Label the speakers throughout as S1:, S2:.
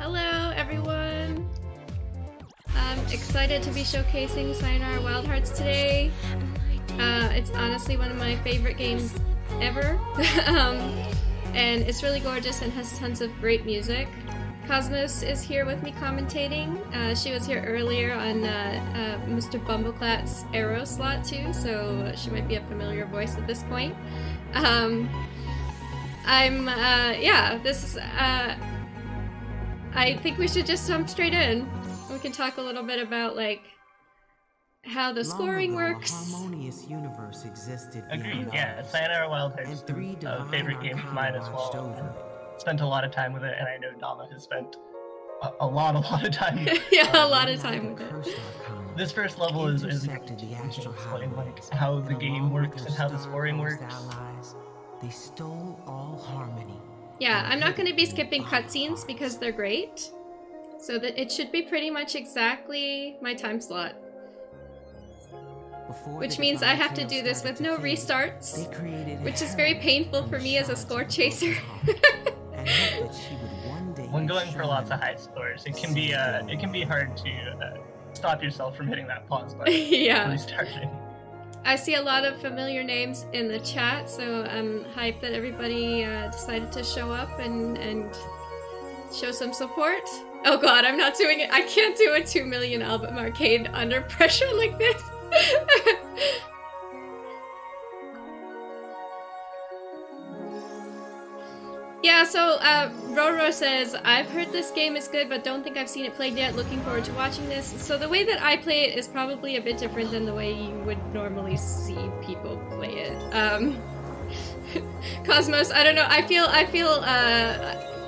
S1: Hello, everyone! I'm excited to be showcasing Sayonara Wild Hearts today. It's honestly one of my favorite games ever. And it's really gorgeous and has tons of great music. Cosmos is here with me commentating. She was here earlier on Mr. Bumbleclat's Arrow slot too, so she might be a familiar voice at this point. I think we should just jump straight in. We can talk a little bit about like how the scoring works.
S2: Harmonious universe existed.
S3: Agreed. Yeah, Sayonara Wild Hearts is a favorite game of mine as well. Spent a lot of time with it, and I know Dama has spent a lot of time.
S1: Yeah, a lot of time with it.
S3: This first level is explain like how the game works and how the scoring works.
S2: They stole all harmony.
S1: Yeah, I'm not going to be skipping cutscenes because they're great. So that it should be pretty much exactly my time slot. Which means I have to do this with no restarts, which is very painful for me as a score chaser.
S3: When going for lots of high scores, it can be hard to stop yourself from hitting that pause button.
S1: Yeah.
S3: Restarting.
S1: I see a lot of familiar names in the chat, so I'm hyped that everybody decided to show up and show some support. Oh god, I'm not doing it. I can't do a 2 million album arcade under pressure like this. Yeah, so Roro says, I've heard this game is good, but don't think I've seen it played yet. Looking forward to watching this. So the way that I play it is probably a bit different than the way you would normally see people play it. Cosmos, I don't know. I feel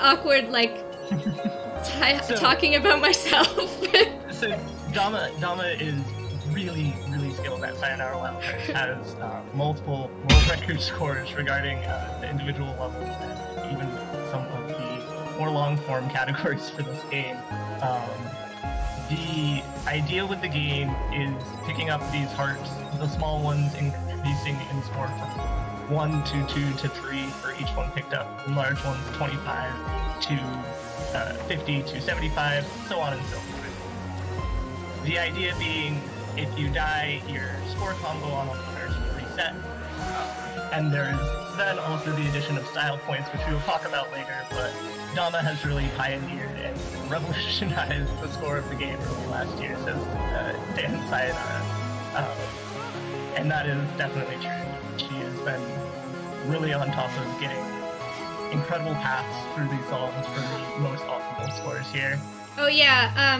S1: awkward, like talking about myself.
S3: So Dama is really skilled at Sayonara Wild Hearts. Has multiple world record scores regarding the individual levels and even some of the more long-form categories for this game. The idea with the game is picking up these hearts, the small ones increasing in score from 1 to 2 to 3 for each one picked up, and large ones 25 to 50 to 75, so on and so forth. The idea being, if you die, your score combo on all the hearts will reset. And there's then also the addition of style points, which we will talk about later, but Dama has really pioneered and revolutionized the score of the game early last year, says Dan Sayonara. And that is definitely true. She has been really on top of getting incredible paths through these songs for the most optimal scores here.
S1: Oh yeah,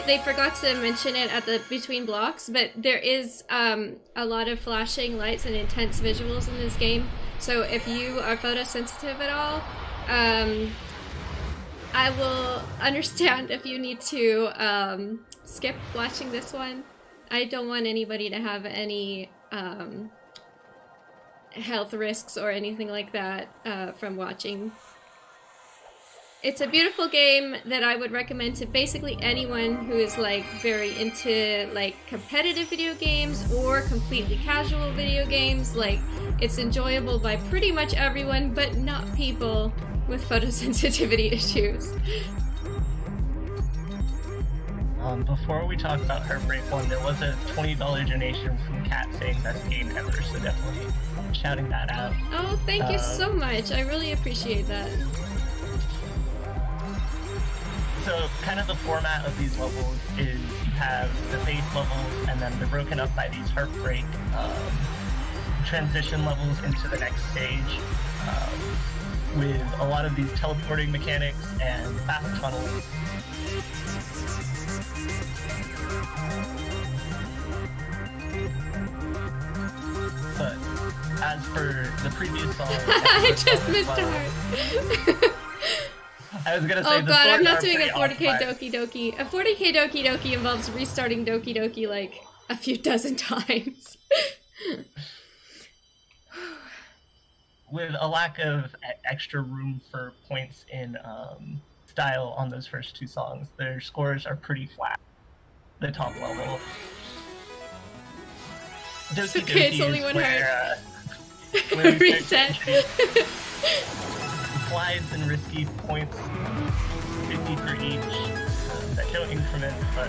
S1: they forgot to mention it at the between blocks, but there is a lot of flashing lights and intense visuals in this game. So if you are photosensitive at all, I will understand if you need to skip watching this one. I don't want anybody to have any health risks or anything like that from watching. It's a beautiful game that I would recommend to basically anyone who is like very into like competitive video games or completely casual video games. Like, it's enjoyable by pretty much everyone, but not people with photosensitivity issues.
S3: Before we talk about Heartbreak 1, there was a $20 donation from Kat saying best game ever, so definitely shouting that out.
S1: Oh, thank you so much. I really appreciate that.
S3: So, kind of the format of these levels is you have the base levels, and then they're broken up by these Heartbreak transition levels into the next stage, with a lot of these teleporting mechanics and fast tunnels. But as for the previous song,
S1: I just missed a heart.
S3: I was gonna say,
S1: oh god, I'm not doing a 40k Doki Doki. A 40k Doki Doki involves restarting Doki Doki like a few dozen times.
S3: With a lack of extra room for points in style on those first two songs, their scores are pretty flat. The top level. Doki
S1: It's okay,
S3: Doki
S1: it's only
S3: is
S1: one
S3: where,
S1: heart. Reset.
S3: slides and risky points, 50 for each, that don't increment, but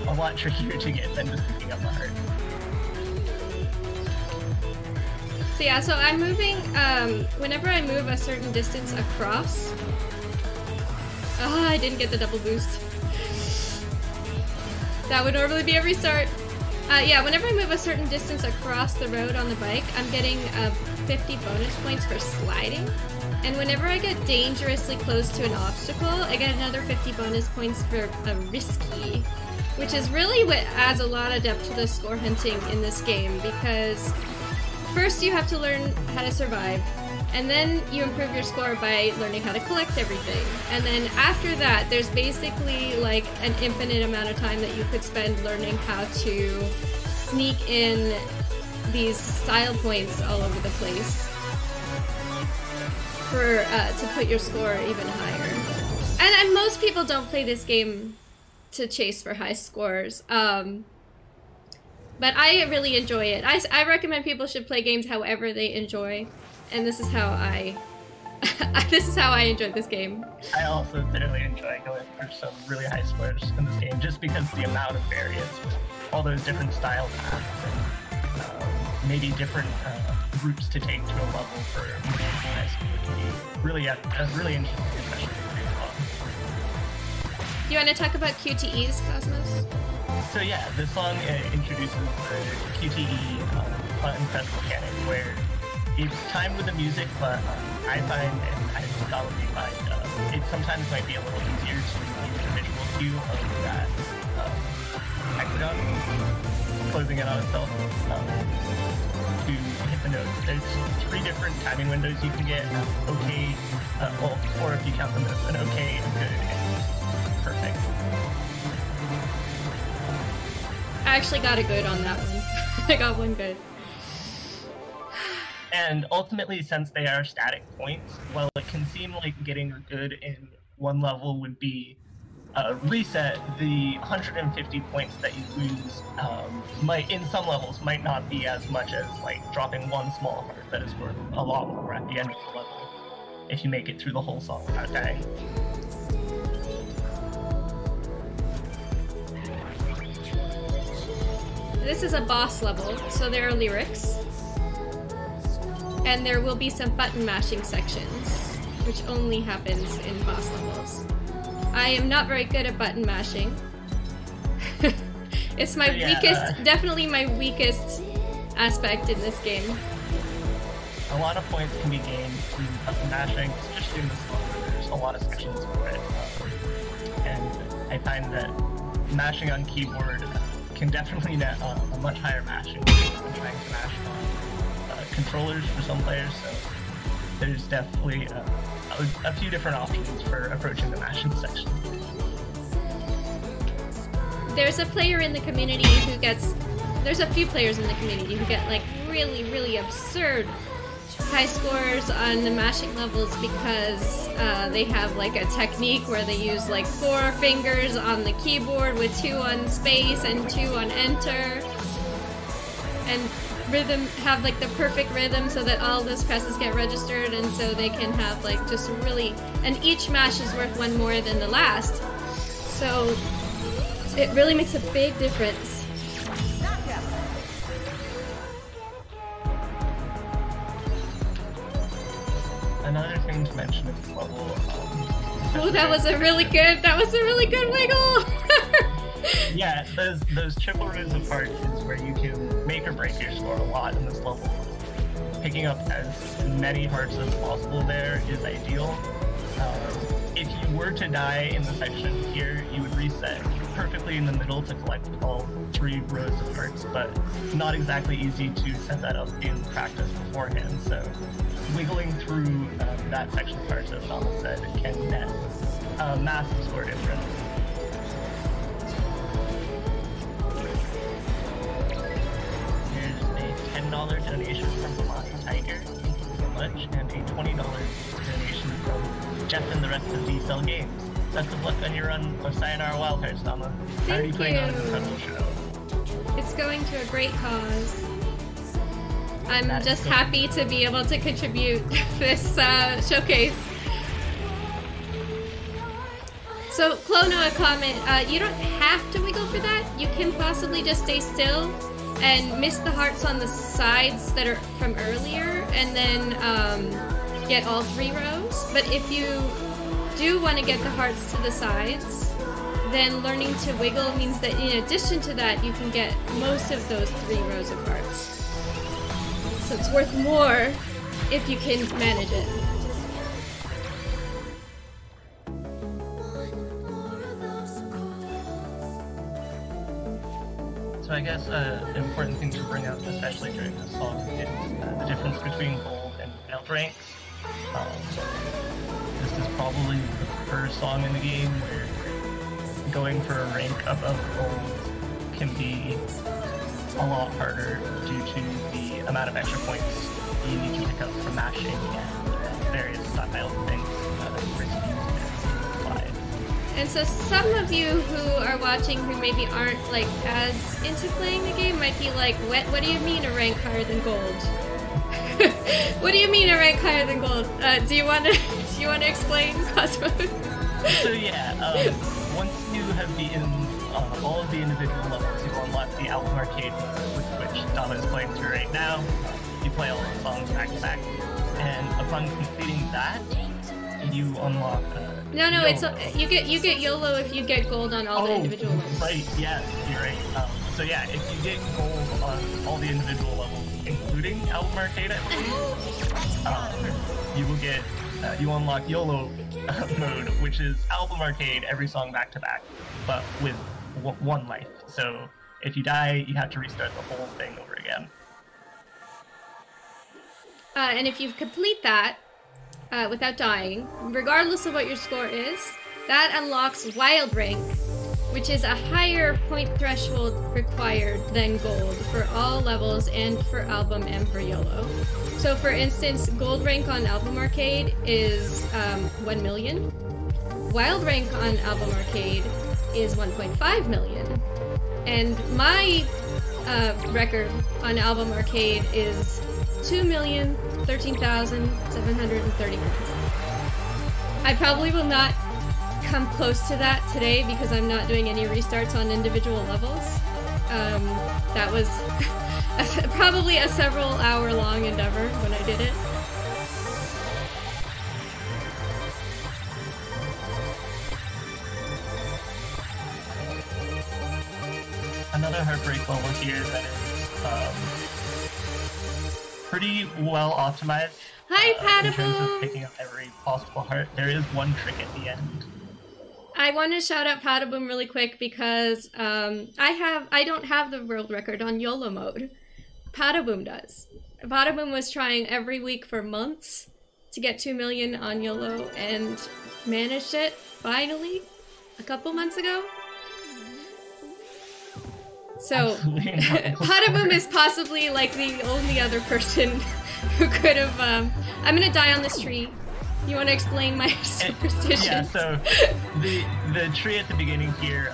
S3: are a lot trickier to get than just picking up a heart.
S1: So yeah, so I'm moving, whenever I move a certain distance across... Ah, I didn't get the double boost. That would normally be a restart. Yeah, whenever I move a certain distance across the road on the bike, I'm getting 50 bonus points for sliding. And whenever I get dangerously close to an obstacle, I get another 50 bonus points for a risky. Which is really what adds a lot of depth to the score hunting in this game, because first you have to learn how to survive, and then you improve your score by learning how to collect everything. And then after that, there's basically like an infinite amount of time that you could spend learning how to sneak in these style points all over the place for to put your score even higher. And most people don't play this game to chase for high scores. But I really enjoy it. I recommend people should play games however they enjoy, and this is how I enjoy this game.
S3: I also thoroughly enjoy going for some really high scores in this game, just because the amount of variance with all those different style paths and maybe different routes to take to a level for high school can be really interesting, especially for people.
S1: Do you want to talk about QTEs, Cosmos?
S3: So yeah, this song introduces the QTE button press mechanic, where it's timed with the music, but I find, and I solidly find, it sometimes might be a little easier to use the visual cue of that hexagon closing in on itself to hit the notes. There's 3 different timing windows you can get: okay, well, 4 if you count them as an okay, and good, and perfect.
S1: I actually got a good on that one. I got one good.
S3: And ultimately, since they are static points, while it can seem like getting a good in one level would be reset, the 150 points that you lose might, in some levels, might not be as much as like dropping one small heart that is worth a lot more at the end of the level if you make it through the whole song without dying.
S1: This is a boss level, so there are lyrics. And there will be some button mashing sections, which only happens in boss levels. I am not very good at button mashing. It's my weakest, definitely my weakest aspect in this game.
S3: A lot of points can be gained through button mashing, especially in this level. There's a lot of sections for it. And I find that mashing on keyboard can definitely net a much higher mashing than trying to mash on controllers for some players, so there's definitely a few different options for approaching the mashing section.
S1: There's a player in the community who gets... There's a few players in the community who get like really, really absurd high scores on the mashing levels because they have like a technique where they use like 4 fingers on the keyboard with 2 on space and 2 on enter, and rhythm, have like the perfect rhythm so that all those presses get registered, and so they can have like just really, and each mash is worth 1 more than the last, so it really makes a big difference.
S3: Another thing to mention at this level,
S1: oh, that was a really good wiggle!
S3: Yeah, those triple rows of hearts is where you can make or break your score a lot in this level. Picking up as many hearts as possible there is ideal. If you were to die in the section here, you would reset perfectly in the middle to collect all 3 rows of hearts, but not exactly easy to set that up in practice beforehand, so wiggling through that section of hearts, as Dama said, can net a massive score difference. Here's a $10 donation from Dama Tiger, thank you so much, and a $20 donation from Jeff and the rest of D-Cell Games. Best of luck on your run of Sayonara Wild Hearts, Dama. How are you putting on an incredible show?
S1: It's going to a great cause. I'm just happy to be able to contribute this showcase. So, Clono, a comment, you don't have to wiggle for that. You can possibly just stay still and miss the hearts on the sides that are from earlier, and then get all 3 rows. But if you do want to get the hearts to the sides, then learning to wiggle means that in addition to that, you can get most of those 3 rows of hearts. So it's worth more if you can manage it.
S3: So I guess an important thing to bring up, especially during this song, is the difference between gold and wild ranks. This is probably the first song in the game where going for a rank above gold can be a lot harder due to the amount of extra points you need to pick up from mashing and various style things,
S1: And so some of you who are watching who maybe aren't like as into playing the game might be like, what do you mean a rank higher than gold? What do you mean a rank higher than gold? Do you want to explain, Cosmos?
S3: So yeah, once you have beaten all of the individual levels, you unlock the album arcade mode, with which Dama is playing through right now. You play all the songs back to back, and upon completing that, you unlock.
S1: No,
S3: YOLO.
S1: it's you get YOLO if you get gold on all the individual levels.
S3: Right, yes, you're right. So yeah, if you get gold on all the individual levels, including album arcade, I believe, you will get you unlock YOLO mode, which is album arcade every song back to back, but with 1 life. So if you die, you have to restart the whole thing over again.
S1: And if you complete that without dying, regardless of what your score is, that unlocks Wild Rank, which is a higher point threshold required than gold for all levels and for album and for YOLO. So for instance, gold rank on album arcade is 1 million. Wild rank on album arcade is 1.5 million. And my record on album arcade is 2,013,730 points. I probably will not come close to that today because I'm not doing any restarts on individual levels. That was probably a several hour long endeavor when I did it.
S3: Another heartbreak level here that is pretty well optimized.
S1: Hi,
S3: in terms of
S1: Pataboom!
S3: picking up every possible heart. There is one trick at the end.
S1: I want to shout out Pataboom really quick because I don't have the world record on YOLO mode. Pataboom does. Pataboom was trying every week for months to get 2 million on YOLO and managed it finally a couple months ago. So Pataboom is possibly like the only other person who could have. I'm gonna die on this tree. You want to explain my superstition?
S3: Yeah, so the tree at the beginning here,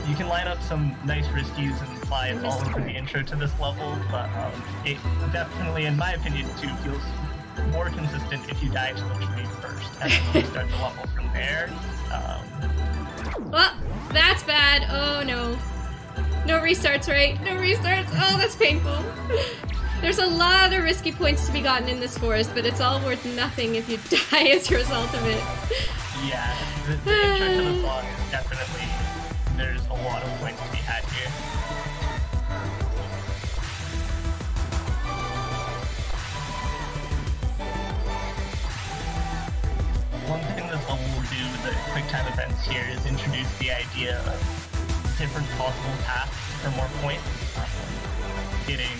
S3: you can line up some nice riskies and slides all over the intro to this level, but it definitely, in my opinion, too, feels more consistent if you die to the tree first, and then you start the level from there.
S1: Well, that's bad. Oh no. No restarts, right? No restarts. Oh, that's painful. There's a lot of risky points to be gotten in this forest, but it's all worth nothing if you die as a result of it.
S3: Yeah, the intro to the song is definitely, there's a lot of points to be had here. One thing this level will do with the quick time events here is introduce the idea of different possible paths for more points, getting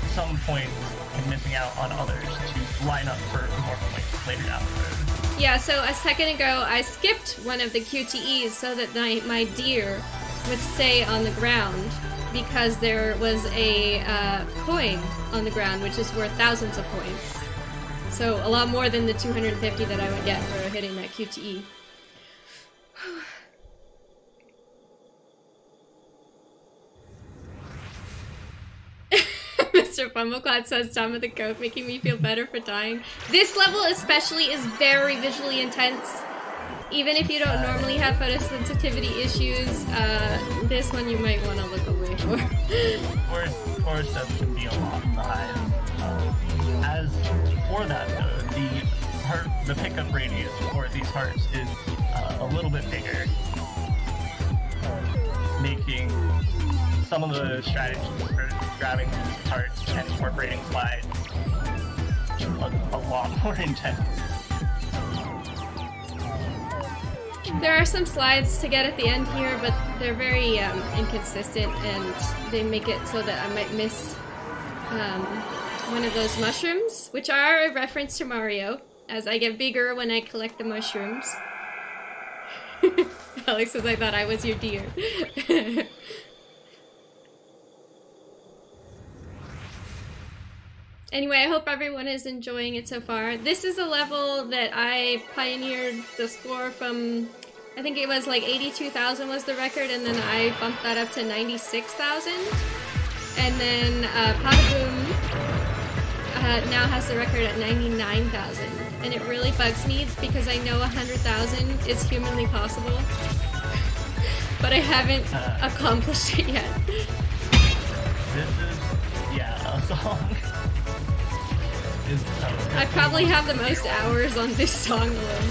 S3: some points and missing out on others to line up for more points later down the road.
S1: Yeah, so a second ago I skipped one of the QTEs so that my deer would stay on the ground because there was a coin on the ground which is worth thousands of points. So a lot more than the 250 that I would get for hitting that QTE. Mr. Mr. Bumbleclad says Dama the goat, making me feel better for dying. This level especially is very visually intense. Even if you don't normally have photosensitivity issues, this one you might want to look away for.
S3: Forest stuff can be a lot in the hive. As for that though, the pickup radius for these hearts is a little bit bigger, making some of the strategies for grabbing these hearts and incorporating slides a lot more intense.
S1: There are some slides to get at the end here, but they're very inconsistent, and they make it so that I might miss one of those mushrooms, which are a reference to Mario, as I get bigger when I collect the mushrooms. Alex says, I thought I was your deer. Anyway, I hope everyone is enjoying it so far. This is a level that I pioneered the score from, I think it was like 82,000 was the record, and then I bumped that up to 96,000. And then Padaboom now has the record at 99,000. And it really bugs me because I know 100,000 is humanly possible, but I haven't accomplished it yet.
S3: This is, yeah, a song.
S1: I probably have the most hours on this song alone.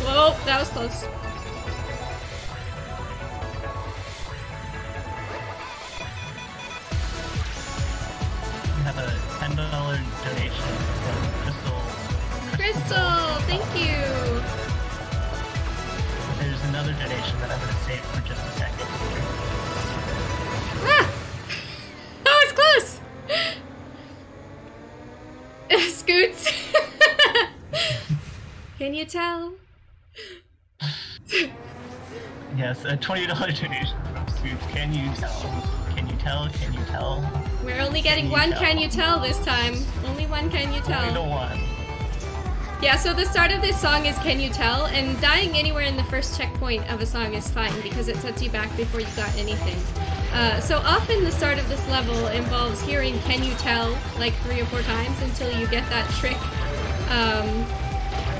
S1: Whoa, that was close.
S3: We have a $10 donation from
S1: Crystal, thank you.
S3: There's another donation that I'm going to save for just a second.
S1: Ah! That was close! Scoots! Can you tell?
S3: Yes, a $20 donation from Scoots. Can you tell? Can you tell? Can you tell?
S1: We're only getting one Can You Tell this time. Only one Can You Tell.
S3: Only the one.
S1: Yeah, so the start of this song is Can You Tell, and dying anywhere in the first checkpoint of a song is fine because it sets you back before you got anything. So often the start of this level involves hearing Can You Tell like 3 or 4 times until you get that trick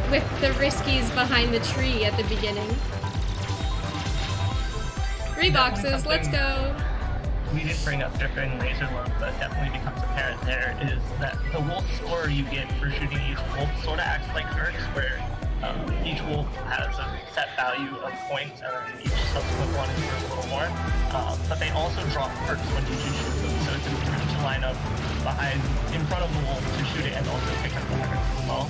S1: with the riskies behind the tree at the beginning. 3 boxes, let's go!
S3: We didn't bring up during Laser Love, but definitely becomes apparent there, is that the wolf score you get for shooting each wolf sort of acts like Hertz, where each wolf has a set value of points, and then each subsequent one is worth a little more. But they also drop perks when you shoot them, so it's important to line up in front of the wolf to shoot it and also pick up the perks as well.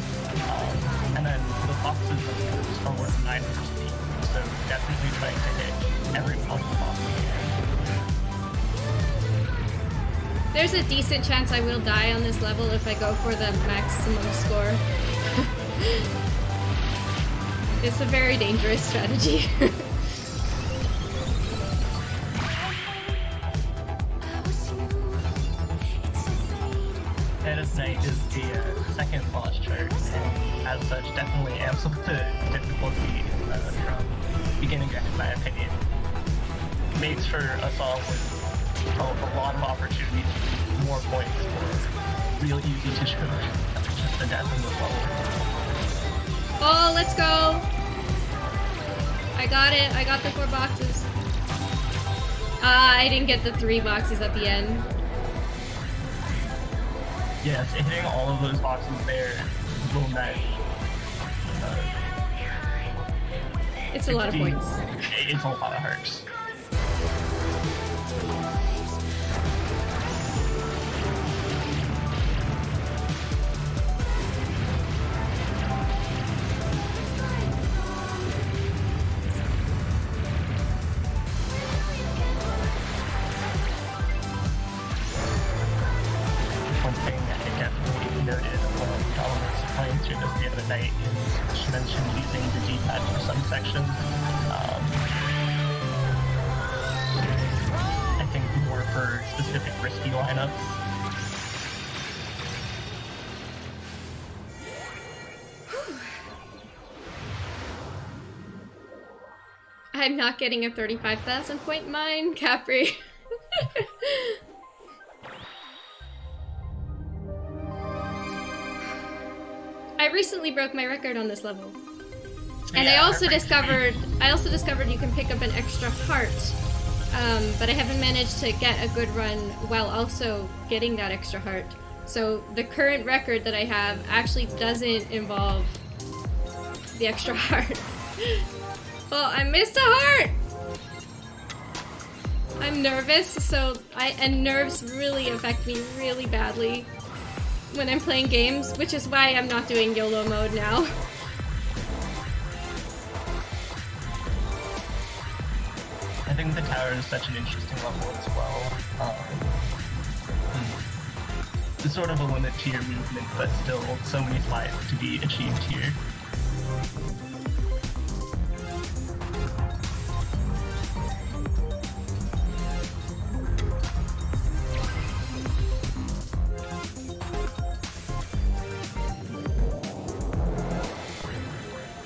S3: And then the boxes of perks are worth 9 perks each, so definitely trying to hit every possible box you can.
S1: There's a decent chance I will die on this level if I go for the maximum score. It's a very dangerous strategy.
S3: Dead of Night is the second boss chart, and as such definitely amps up the difficulty from beginning to end, in my opinion. Makes for a song with a lot of opportunities, more points, or real easy to shoot. Just the death in this level.
S1: Oh, let's go! I got it. I got the 4 boxes. I didn't get the 3 boxes at the end.
S3: Yes, hitting all of those boxes there will net.
S1: It's a lot of points.
S3: It's a lot of hearts. One thing I think definitely noted when Dama was playing through this the other night is she mentioned using the D-pad for some sections. I think more for specific risky lineups.
S1: I'm not getting a 35,000 point mine, Capri. I recently broke my record on this level. And
S3: Yeah,
S1: I also discovered you can pick up an extra heart. But I haven't managed to get a good run while also getting that extra heart. So the current record that I have actually doesn't involve the extra heart. Well, I missed a heart! I'm nervous, and nerves really affect me really badly when I'm playing games, which is why I'm not doing YOLO mode now.
S3: I think the tower is such an interesting level as well. It's sort of a limit to your movement, but still so many slides to be achieved here.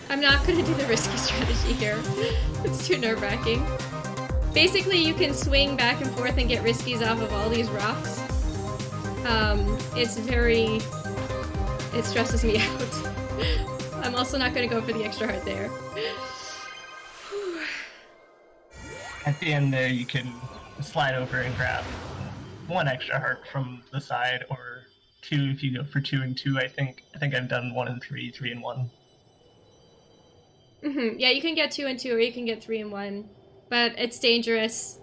S1: I'm not gonna do the risky strategy here. It's too nerve-wracking. Basically, you can swing back and forth and get riskies off of all these rocks. It stresses me out. I'm also not gonna go for the extra heart there.
S3: At the end there, you can slide over and grab one extra heart from the side, or two if you go for 2 and 2. I think I've done 1 and 3, 3 and 1.
S1: Yeah, you can get 2 and 2, or you can get 3 and 1. But it's dangerous,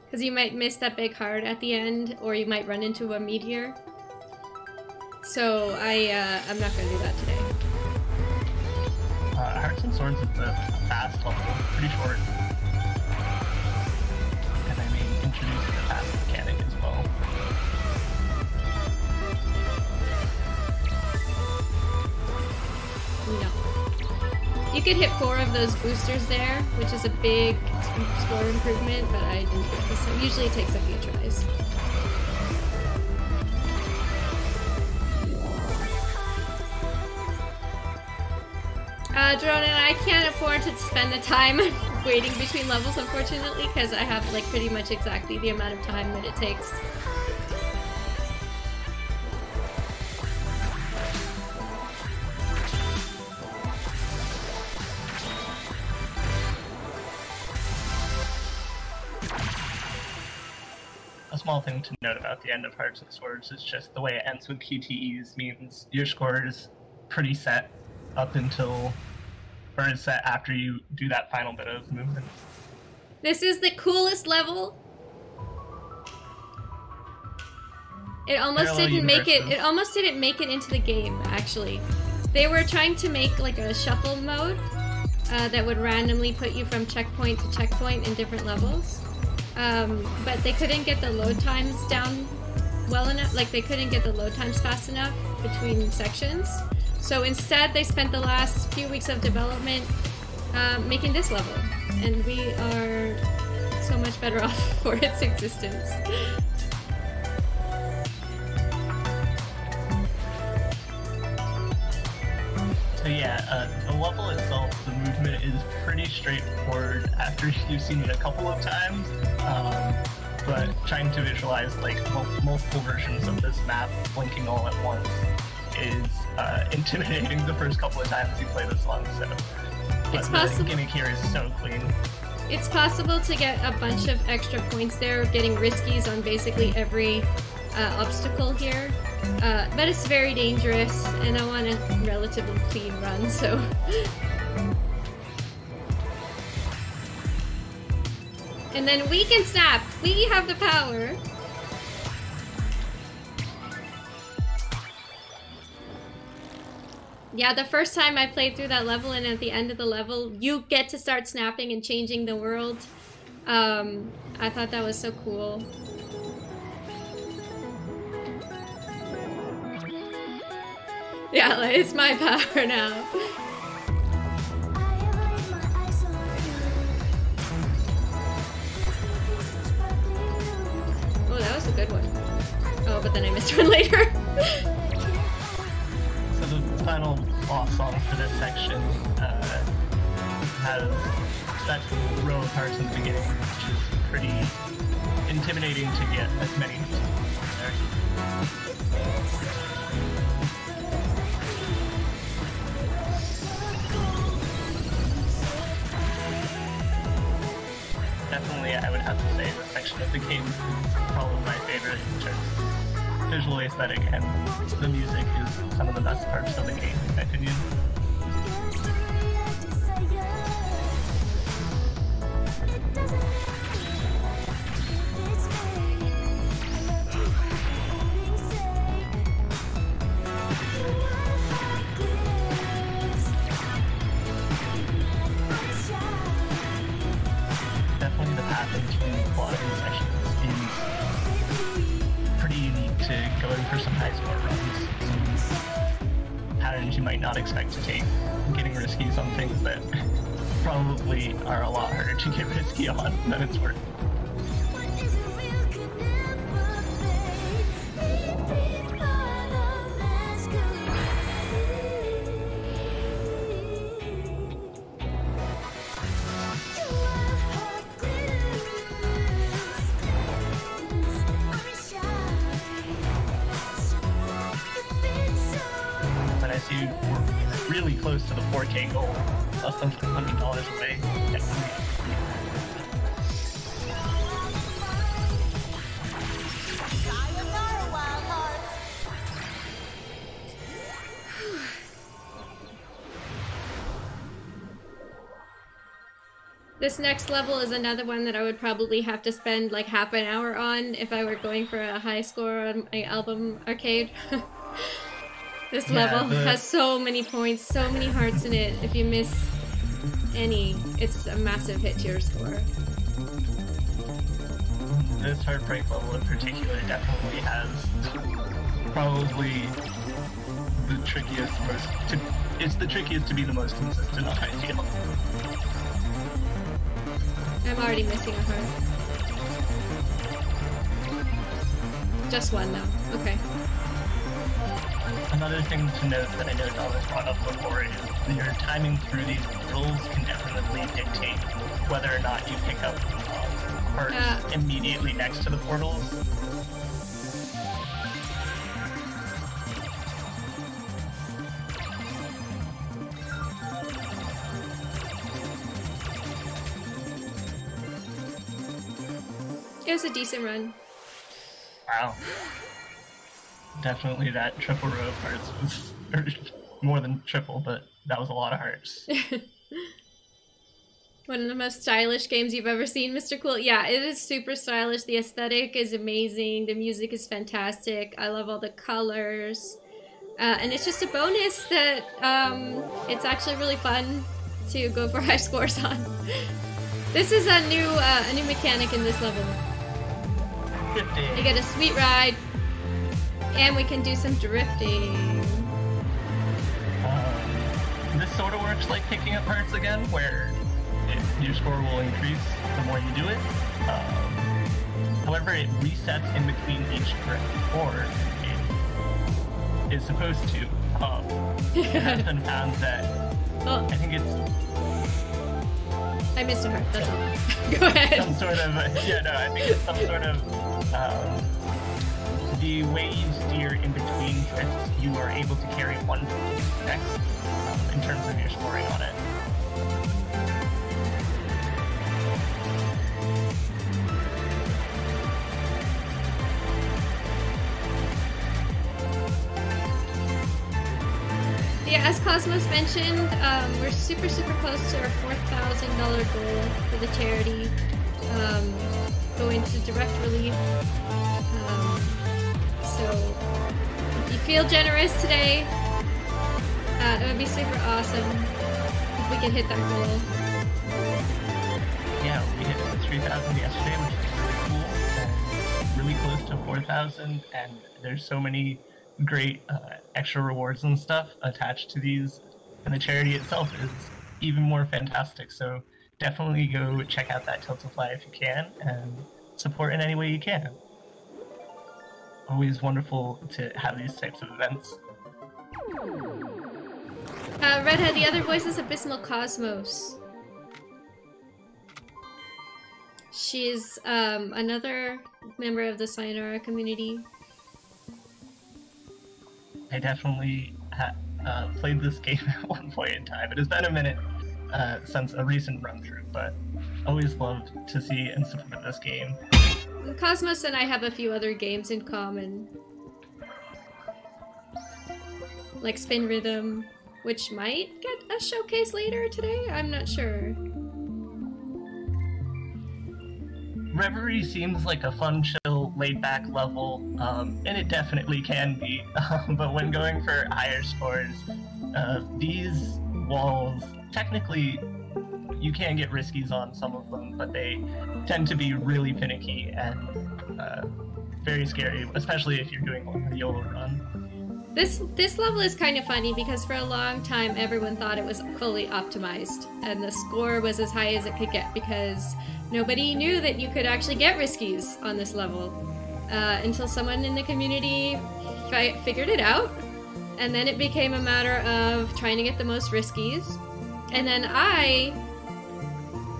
S1: because you might miss that big heart at the end, or you might run into a meteor. So I'm not going to do that today.
S3: Hearts and Swords is a fast level, pretty short. And I may introduce the fast mechanic as well.
S1: No. You could hit 4 of those boosters there, which is a big score improvement, but I didn't do it this time. Usually it takes a few tries. Drone and I can't afford to spend the time waiting between levels, unfortunately, because I have like pretty much exactly the amount of time that it takes.
S3: A small thing to note about the end of Hearts and Swords is just the way it ends with QTEs means your score is pretty set up until, or is set after you do that final bit of movement.
S1: This is the coolest level. It almost didn't make it. It almost didn't make it into the game. Actually, they were trying to make like a shuffle mode that would randomly put you from checkpoint to checkpoint in different levels. But they couldn't get the load times down well enough. Like they couldn't get the load times fast enough between sections. So instead, they spent the last few weeks of development making this level, and we are so much better off for its existence.
S3: So yeah, the level itself, the movement is pretty straightforward after you've seen it a couple of times, but trying to visualize like multiple versions of this map blinking all at once is intimidating the first couple of times you play this long, so. But the gimmick here is so clean.
S1: It's possible to get a bunch of extra points there, getting riskies on basically every obstacle here. But it's very dangerous, and I want a relatively clean run, so... And then we can snap! We have the power! Yeah, the first time I played through that level, and at the end of the level, you get to start snapping and changing the world. I thought that was so cool. Yeah, it's my power now. Oh, that was a good one. Oh, but then I missed one later.
S3: So the final boss song for this section has that row of hearts in the beginning, which is pretty intimidating to get as many as there. Definitely, I would have to say this section of the game is probably my favorite in terms of visual aesthetic, and the music is some of the best parts of the game, in my opinion. Definitely the path into a lot of these sections is pretty unique to going for some high score runs. Some patterns you might not expect to take, getting risky on things that probably are a lot harder to get risky on than it's worth. But I see we're really close to the 4K goal, less than $100 away. Definitely.
S4: Sayonara Wild Hearts.
S1: This next level is another one that I would probably have to spend like half an hour on if I were going for a high score on my album arcade. This level has so many points, so many hearts in it. If you miss any, it's a massive hit to your score.
S3: This Heartbreak level in particular definitely has probably the trickiest, it's the trickiest to be the most consistent on, I feel.
S1: I'm already missing a heart. Just one though. Okay.
S3: Another thing to note that I know Dama's brought up before is your timing through these portals can definitely dictate whether or not you pick up hearts immediately next to the portals.
S1: It was a decent run.
S3: Wow. Definitely that triple row of hearts was, or more than triple, but that was a lot of hearts.
S1: One of the most stylish games you've ever seen, Mr. Cool. Yeah, it is super stylish. The aesthetic is amazing. The music is fantastic. I love all the colors. And it's just a bonus that it's actually really fun to go for high scores on. This is a new mechanic in this level. You get a sweet ride, and we can do some drifting.
S3: This sort of works like picking up hearts again, where your score will increase the more you do it. However, it resets in between each drift, or it is supposed to. It has been found that I think it's.
S1: I missed a heart, that's all. Go ahead.
S3: Some sort of, I think it's some sort of, the way you steer in between drifts, you are able to carry one to the next, in terms of your scoring on it.
S1: Yeah, as Cosmos mentioned, we're super close to our $4,000 goal for the charity, going to direct relief. So if you feel generous today, it would be super awesome if we could hit that goal.
S3: Yeah, we hit 3,000 yesterday, which is really cool, and really close to 4,000, and there's so many great extra rewards and stuff attached to these, and the charity itself is even more fantastic, so definitely go check out that Tiltify if you can, and support in any way you can. Always wonderful to have these types of events.
S1: Redhead, the other voice is Abysmal Cosmos. She's another member of the Sayonara community.
S3: I definitely played this game at one point in time. It has been a minute since a recent run through, but always loved to see and support this game.
S1: Cosmos and I have a few other games in common, like Spin Rhythm, which might get a showcase later today. I'm not sure.
S3: Reverie seems like a fun, chill, laid-back level, and it definitely can be. But when going for higher scores, these walls, technically, you can get riskies on some of them, but they tend to be really finicky and very scary, especially if you're doing a YOLO run.
S1: This level is kind of funny because for a long time everyone thought it was fully optimized, and the score was as high as it could get because nobody knew that you could actually get riskies on this level until someone in the community figured it out, and then it became a matter of trying to get the most riskies. And then I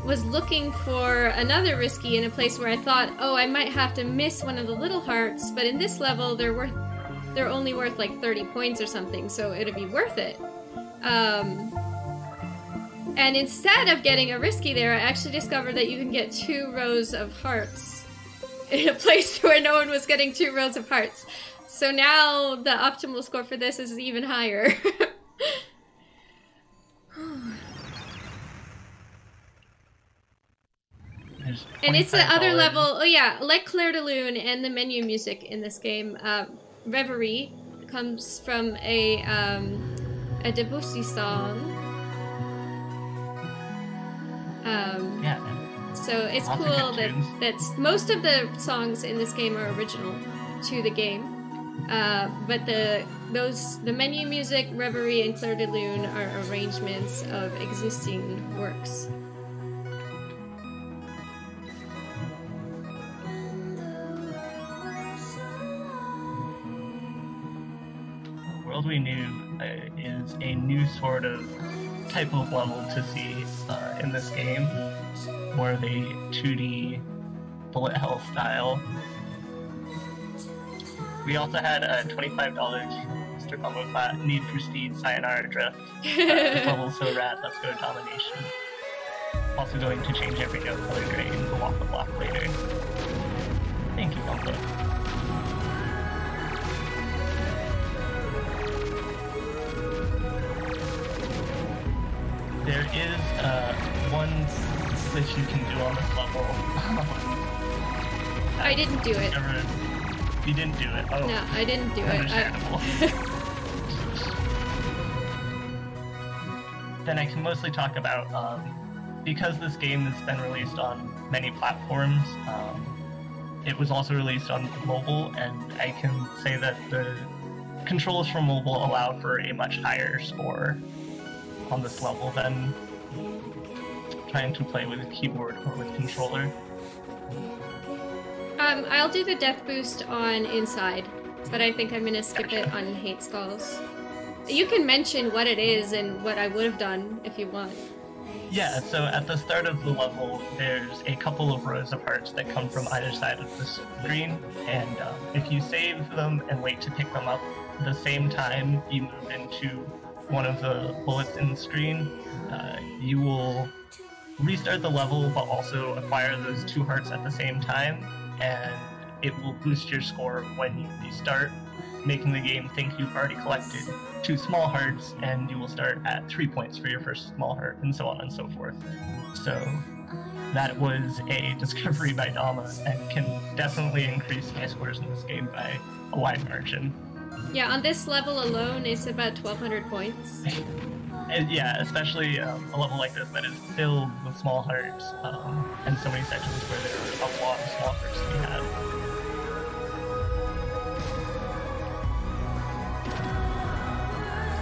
S1: was looking for another risky in a place where I thought, oh, I might have to miss one of the little hearts, but in this level they're only worth like 30 points or something, so it'd be worth it. And instead of getting a risky there, I actually discovered that you can get 2 rows of hearts in a place where no one was getting 2 rows of hearts. So now the optimal score for this is even higher. And it's the other level, oh yeah, like Clair de Lune and the menu music in this game. Reverie comes from a Debussy song.
S3: Yeah.
S1: So it's cool that most of the songs in this game are original to the game, but the menu music, Reverie, and Clair de Lune are arrangements of existing works.
S3: World We Knew is a new sort of type of level to see in this game, more of a 2D bullet hell style. We also had a $25 Mr. Combo Flat Need for Speed Sayonara Drift. This level's so rad, let's go Domination. Also going to change every note color gray in the Walk the Block later. Thank you, Combo. There is one glitch you can do on this level.
S1: I didn't do it.
S3: You didn't do it? Oh.
S1: No, I didn't do
S3: Understandable. Then I can mostly talk about, because this game has been released on many platforms, it was also released on mobile, and I can say that the controls for mobile allow for a much higher score on this level than trying to play with a keyboard or with controller.
S1: I'll do the death boost on Inside, but I think I'm gonna skip it on Hate Skulls. You can mention what it is and what I would have done if you want.
S3: Yeah, so at the start of the level, there's a couple of rows of hearts that come from either side of the screen, and if you save them and wait to pick them up the same time you move into one of the bullets in the screen, you will restart the level but also acquire those 2 hearts at the same time, and it will boost your score when you restart, making the game think you've already collected 2 small hearts, and you will start at 3 points for your first small heart, and so on and so forth. So that was a discovery by Dama, and can definitely increase my scores in this game by a wide margin.
S1: Yeah, on this level alone, it's about 1,200 points.
S3: And yeah, especially a level like this that is filled with small hearts, and so many sections where there are a lot of small hearts to be had.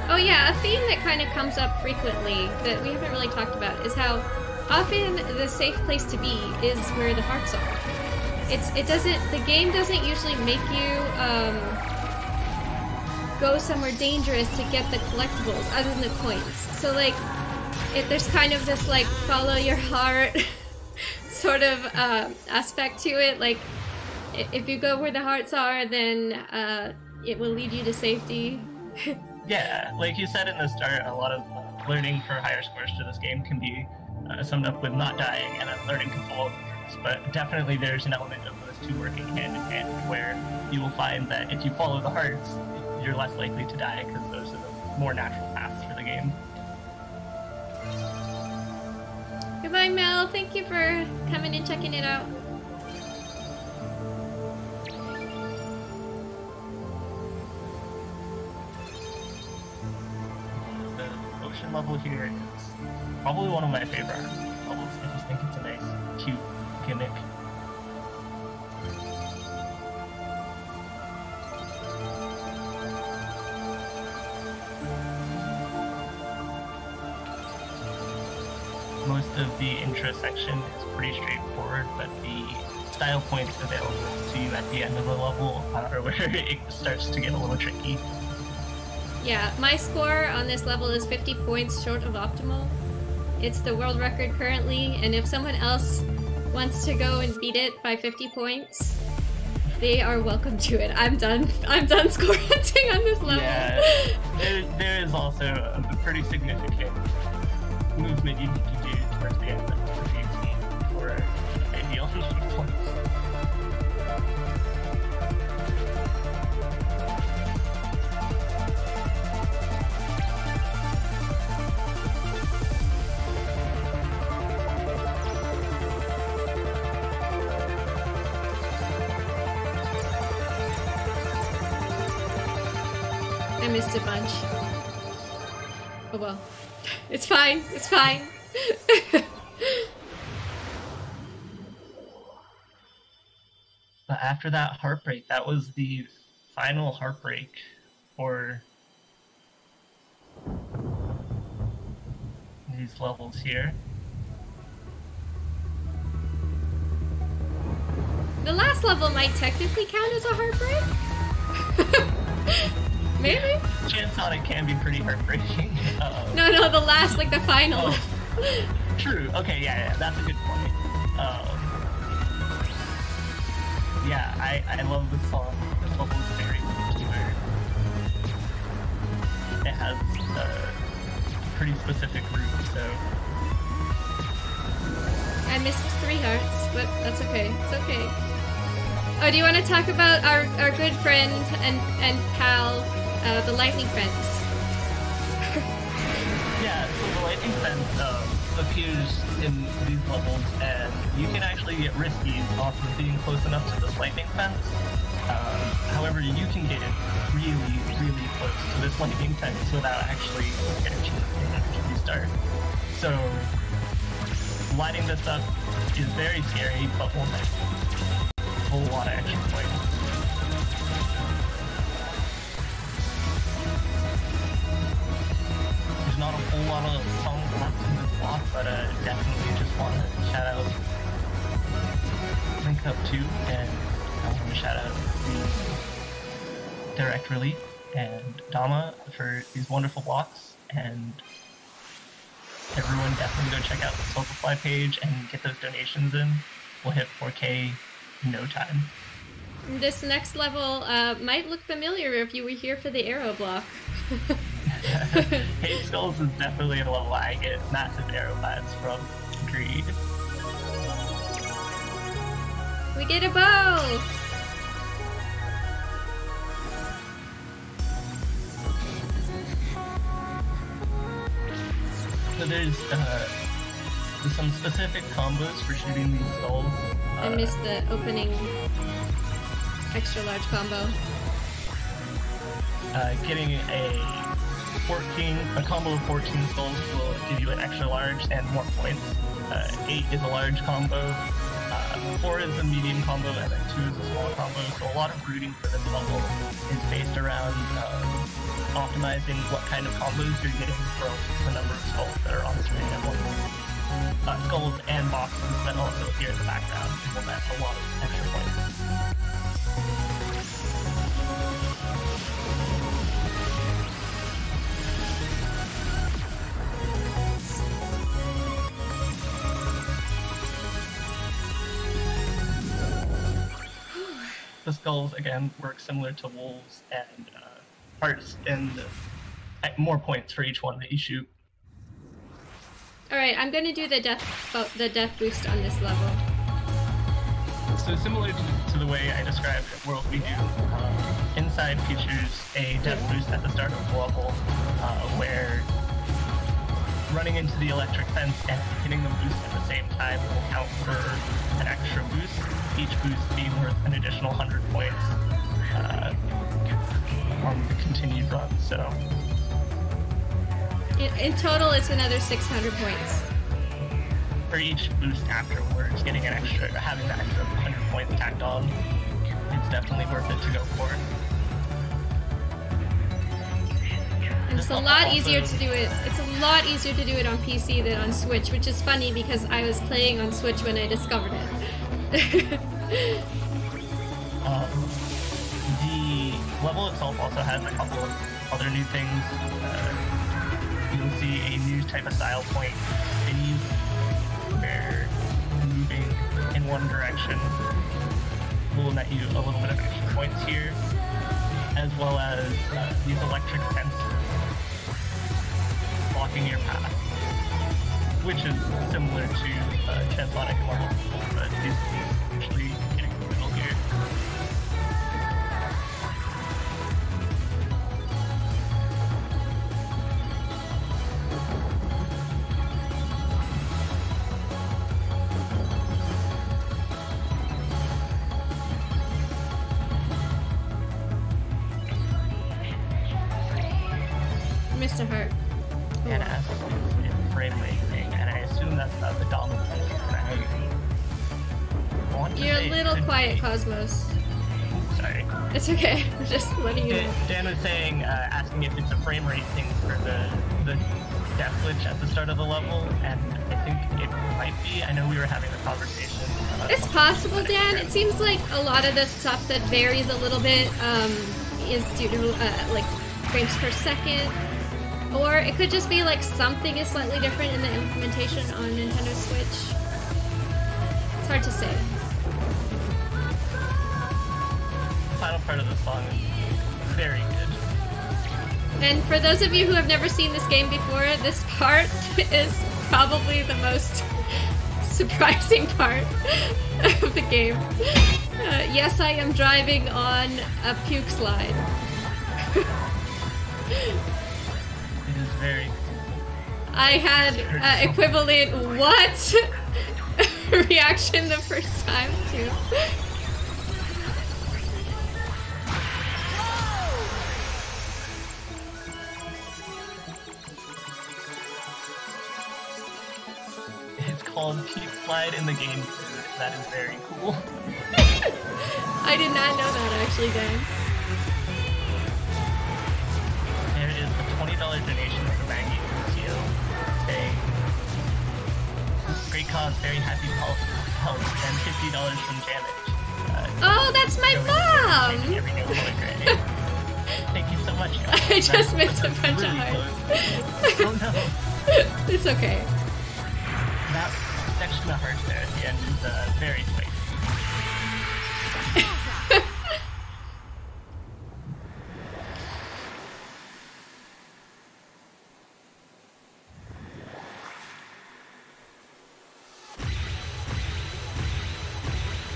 S1: Oh yeah, a theme that kind of comes up frequently that we haven't really talked about is how often the safe place to be is where the hearts are. The game doesn't usually make you go somewhere dangerous to get the collectibles other than the coins. So like, if there's kind of this like follow your heart sort of aspect to it. Like, if you go where the hearts are, then it will lead you to safety.
S3: Yeah, like you said in the start, a lot of learning for higher scores to this game can be summed up with not dying and then learning to follow the routes. But definitely there's an element of those two working hand in hand where you will find that if you follow the hearts, you're less likely to die because those are the more natural paths for the game.
S1: Goodbye, Mel. Thank you for coming and checking it out.
S3: The ocean level here is probably one of my favorite levels. I just think it's a nice, cute gimmick. Most of the intro section is pretty straightforward, but the style points available to you at the end of the level are where it starts to get a little tricky.
S1: Yeah, my score on this level is 50 points short of optimal. It's the world record currently, and if someone else wants to go and beat it by 50 points, they are welcome to it. I'm done score hunting on this level.
S3: Yeah, there is also a pretty significant movement you need to do towards the end of the game for maybe 100 points.
S1: I missed a bunch. Oh well. It's fine. It's fine.
S3: But after that heartbreak, that was the final heartbreak for these levels here.
S1: The last level might technically count as a heartbreak? Maybe?
S3: Chance on it can be pretty heartbreaking.
S1: No, the last, like the final.
S3: Oh, true. Okay, yeah, that's a good point. Yeah, I love this song. This level is very particular. It has a pretty specific route, so...
S1: I missed 3 hearts, but that's okay. It's okay. Oh, do you want to talk about our good friend and pal, the lightning fence?
S3: Yeah, so the lightning fence appears in these levels, and you can actually get risky off of being close enough to this lightning fence. However, you can get really, really close to this lightning fence without actually getting to restart. So, lighting this up is very scary, but will make a whole lot of extra points. There's not a whole lot of songs left in this block, but definitely just want to shout out Link Up 2, and I want to shout out the Direct Relief and Dama for these wonderful blocks, and everyone definitely go check out the Soulfly page and get those donations in. We'll hit 4K in no time.
S1: This next level might look familiar if you were here for the arrow block.
S3: Hate Skulls is definitely a level I get massive arrow vibes from. Agreed.
S1: We get a bow!
S3: So there's some specific combos for shooting these skulls.
S1: I missed the opening extra large combo.
S3: Getting a combo of 14 skulls will give you an extra large and more points. 8 is a large combo, 4 is a medium combo, and then 2 is a small combo. So a lot of rooting for this level is based around optimizing what kind of combos you're getting from the number of skulls that are on the screen at once. Skulls and boxes that also appear in the background will net a lot of extra points. The skulls, again, work similar to wolves, and hearts, and more points for each one that you shoot.
S1: Alright, I'm gonna do the death boost on this level.
S3: So similar to the way I described World We Do, Inside features a death boost at the start of the level, where running into the electric fence and hitting the boost at the same time will count for an extra boost, each boost being worth an additional 100 points on the continued run. So
S1: in total, it's another 600 points.
S3: For each boost afterwards, having that extra 100 points tacked on, it's definitely worth it to go for.
S1: It's a lot easier to do it. It's a lot easier to do it on PC than on Switch, which is funny because I was playing on Switch when I discovered it.
S3: The level itself also has a couple of other new things. You'll see a new type of style point, spinnies, where moving in one direction will net you a little bit of extra points here, as well as these electric fences blocking your path, which is similar to Transonic and Marvel, but is actually getting in the middle here.
S1: Missed a heart.
S3: And as a frame rate thing, and I assume that's about the Dama thing.
S1: You're a little quiet, Cosmos.
S3: Sorry.
S1: It's okay. I'm just letting you know.
S3: Dan was saying, asking if it's a frame rate thing for the death glitch at the start of the level, and I think it might be. I know we were having the conversation.
S1: It's possible, Dan. It seems like a lot of the stuff that varies a little bit is due to like frames per second. Or it could just be like something is slightly different in the implementation on Nintendo Switch. It's hard to say.
S3: The final part of the song is very good.
S1: And for those of you who have never seen this game before, this part is probably the most surprising part of the game. Yes, I am driving on a puke slide.
S3: Very
S1: I had equivalent what reaction the first time too.
S3: It's called Peak Slide in the game. That is very cool.
S1: I did not know that actually, Dan.
S3: There is a $20 donation from Maggie Lucio saying, great cause, very happy health, and $50 from Janet.
S1: Oh, that's my mom!
S3: Every new Gray. Thank you so much, guys.
S1: I just missed a bunch of hearts.
S3: Oh no.
S1: It's okay.
S3: That section of hearts there at the end is very spicy.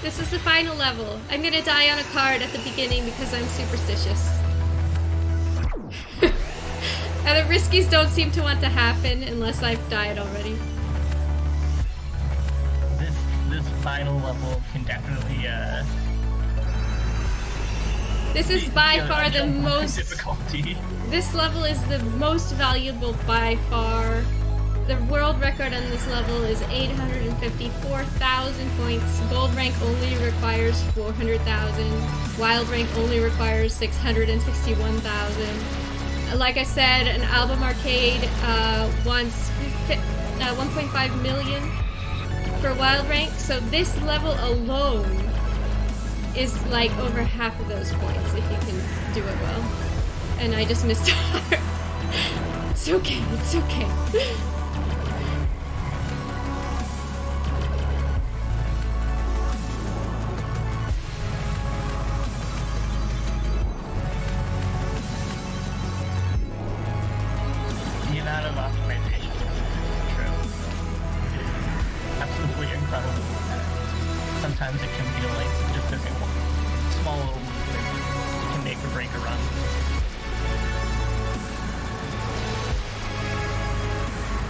S1: This is the final level. I'm gonna die on a card at the beginning because I'm superstitious. And the riskies don't seem to want to happen unless I've died already.
S3: This final level can definitely
S1: this is by far the most
S3: difficulty.
S1: This level is the most valuable by far. The world record on this level is 854,000 points. Gold rank only requires 400,000. Wild rank only requires 661,000. Like I said, an album arcade wants 1.5 million for wild rank. So this level alone is like over half of those points if you can do it well. And I just missed a heart. It's okay, it's okay.
S3: sometimes it can feel like just a small little movement can make or break a run.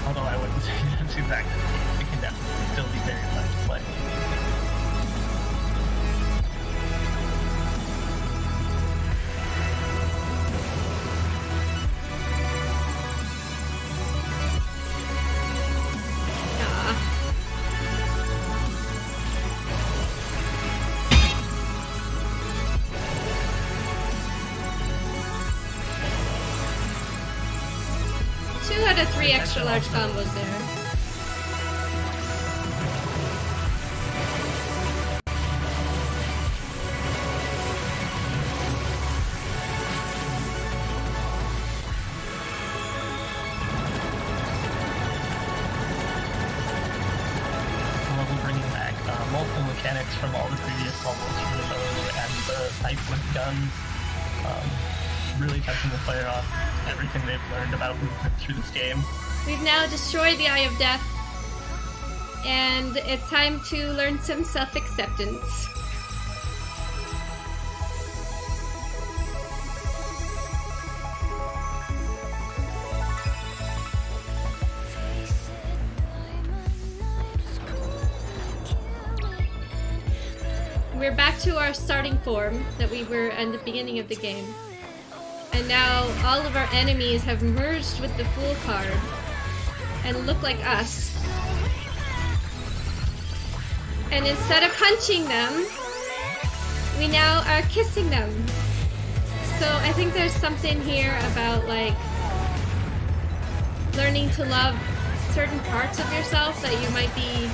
S3: Although I wouldn't say that's exactly the case. It can definitely still be very fun to play.
S1: Three extra large combos there.
S3: Bringing back multiple mechanics from all the previous levels from the bow and the sight with guns. Really testing the player on everything they've learned about movement through this game.
S1: We've now destroyed the Eye of Death, and it's time to learn some self-acceptance. We're back to our starting form that we were at the beginning of the game. And now all of our enemies have merged with the Fool card and look like us. And instead of punching them, we now are kissing them. So I think there's something here about like learning to love certain parts of yourself that you might be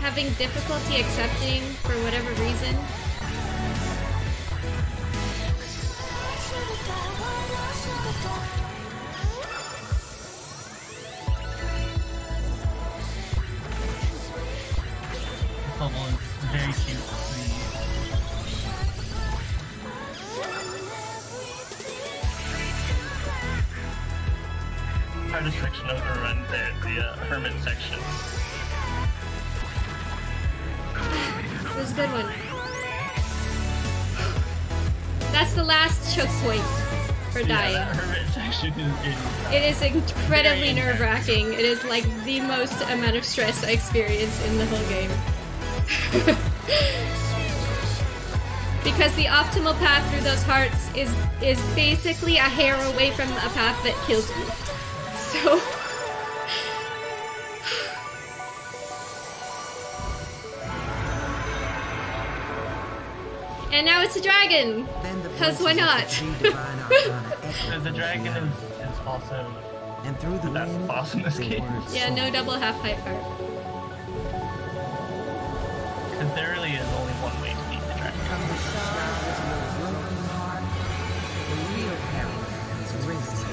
S1: having difficulty accepting for whatever reason.
S3: This level is very cute. The hardest section overrun there, the hermit section.
S1: It was a good one. That's the last choke point for dying.
S3: Yeah, that hermit section is
S1: it is incredibly nerve-wracking. It is like the most amount of stress I experienced in the whole game. Because the optimal path through those hearts is basically a hair away from a path that kills you. So and now it's a dragon! Because why not?
S3: Because the dragon is also the best boss in this game.
S1: Yeah, no double half-pipe heart.
S3: Because there really is only one way to beat the dragon.
S2: From the shards of your broken heart, the real peril has risen.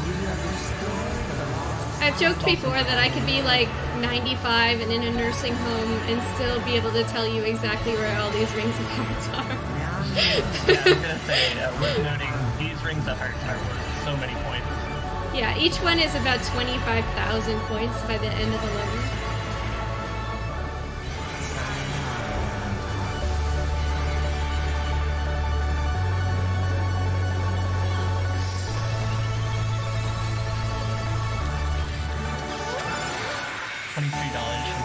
S2: You have restored the lost.
S1: I've joked before that I could be like 95 and in a nursing home and still be able to tell you exactly where all these rings of hearts are.
S3: Yeah, I was gonna say, worth noting, these rings of hearts are worth so many points.
S1: Yeah, each one is about 25,000 points by the end of the level.
S3: $23 from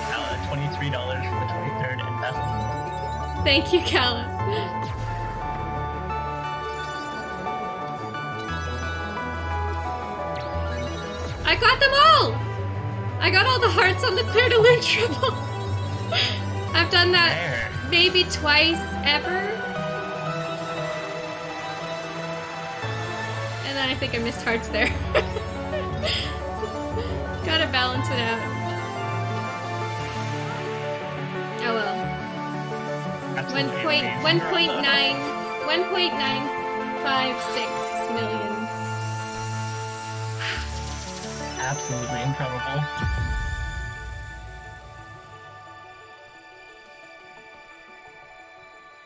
S3: Kala, $23 for the 23rd investment.
S1: Thank you, Kala. I got them all! I got all the hearts on the clear to learn triple. I've done that maybe twice ever. And then I think I missed hearts there. Gotta balance it out. Oh well. 1.956 million.
S3: Absolutely incredible.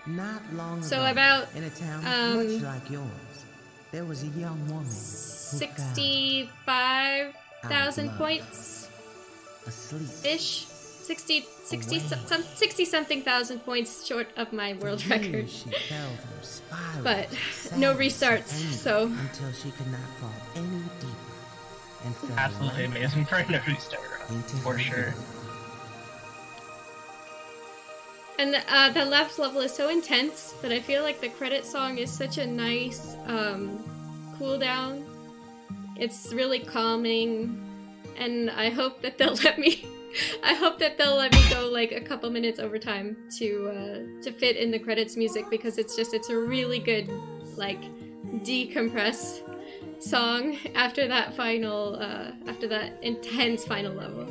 S2: Not long
S1: So
S2: ago,
S1: about
S2: in a town much like yours, there was a young woman who
S1: 65,000 points.
S2: asleep.
S1: Ish. 60 something thousand points short of my world record.
S2: She fell through spirals
S1: But
S2: of
S1: no
S2: sadness
S1: restarts,
S2: and anger
S1: so
S2: until she could not fall any deeper and fell
S3: Absolutely
S2: right
S3: amazing for a no restart,
S2: into
S3: for
S2: her
S3: sure.
S2: grave.
S1: and the last level is so intense that I feel like the credit song is such a nice cool down. It's really calming, and I hope that they'll let me. I hope that they'll let me go like a couple minutes overtime to fit in the credits music, because it's a really good like decompress song after that final after that intense final level.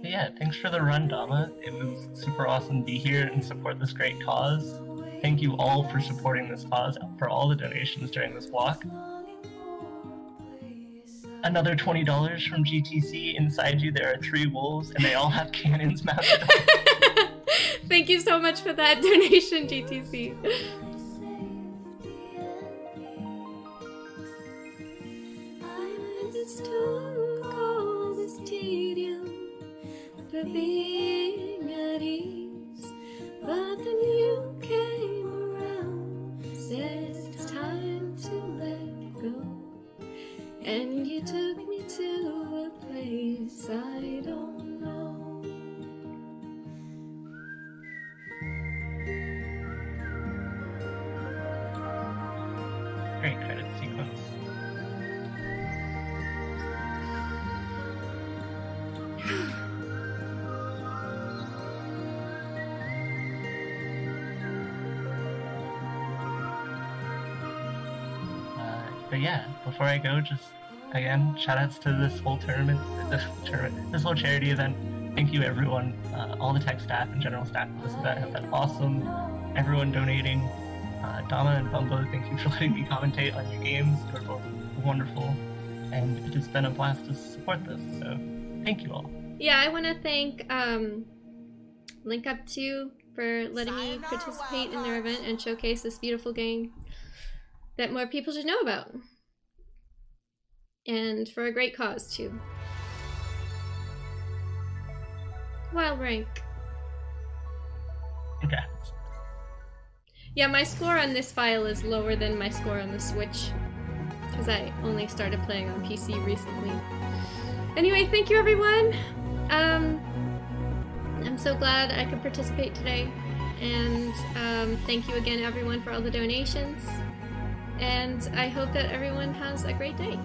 S3: But yeah, thanks for the run, Dama. It was super awesome to be here and support this great cause. Thank you all for supporting this cause, for all the donations during this block. Another $20 from GTC. Inside you there are 3 wolves, and they all have cannons mounted on them.
S1: Thank you so much for that donation, GTC. For being at ease, but then you came around, said it's time to let go, and you took me to a place I don't know.
S3: Great credit sequence. But yeah, before I go, just again, shout outs to this whole this whole charity event. Thank you everyone, all the tech staff and general staff of this event have been awesome. Everyone donating. Dama and Bumbo, thank you for letting me commentate on your games. You were both wonderful, and it has been a blast to support this, so thank you all.
S1: Yeah, I want to thank Link Up 2 for letting me participate in their event and showcase this beautiful game that more people should know about. And for a great cause, too. Wild rank.
S3: Okay.
S1: Yeah, my score on this file is lower than my score on the Switch, because I only started playing on PC recently. Anyway, thank you everyone! I'm so glad I could participate today, and thank you again everyone for all the donations, and I hope that everyone has a great day.